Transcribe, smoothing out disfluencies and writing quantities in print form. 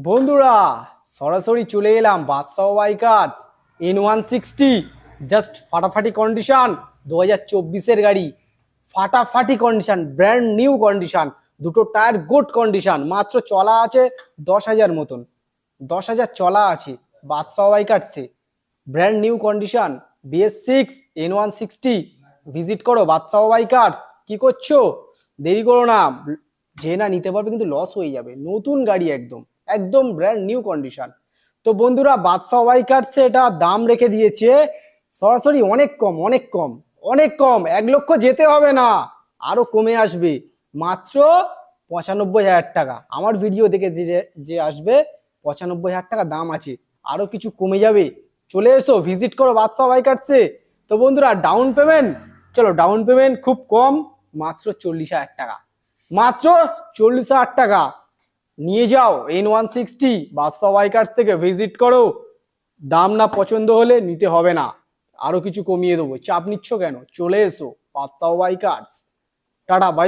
বন্ধুরা সরাসরি চলে এলাম বাদশাহ বাইকার্স N160 জাস্ট ফাটাফাটি কন্ডিশন 2024-এর গাড়ি। ফাটাফাটি কন্ডিশন, ব্র্যান্ড নিউ কন্ডিশন, দুটো টায়ার গুড কন্ডিশন। মাত্র চলা আছে 10,000 মতন, 10,000 চলা আছে বাদশাহ বাইকার্সে। Brand new condition BS6 N160। Visit করো বাদশাহ বাইকার্স। কি করছো? দেরি করো না, যে না নিতে পারবে কিন্তু লস হয়ে যাবে। নতুন গাড়ি, একদম একদম ব্র্যান্ড নিউ কন্ডিশন। তো বন্ধুরা বাদশাহ বাইকার্সে এটা দাম রেখে দিয়েছে সরাসরি অনেক কম, অনেক কম, অনেক কম। 1 লক্ষ যেতে হবে না, আরো কমে আসবে। মাত্র 95,000 টাকা। আমার ভিডিও দেখে যে যে আসবে 95,000 টাকা দাম আছে, আরো কিছু কমে যাবে। চলে এসো, ভিজিট করো বাদশাহ বাইকার্সে। তো বন্ধুরা ডাউন পেমেন্ট, চলো ডাউন পেমেন্ট খুব কম, মাত্র 40,000 টাকা। মাত্র 40,000 টাকা নিয়ে যাও N160 বাদশাহ বাইকার্স থেকে। ভিজিট করো, দাম না পছন্দ হলে নিতে হবে না, আরো কিছু কমিয়ে দেবো। চাপ নিচ্ছ কেন? চলে এসো বাদশাহ বাইকার্স। Tata, bye bye.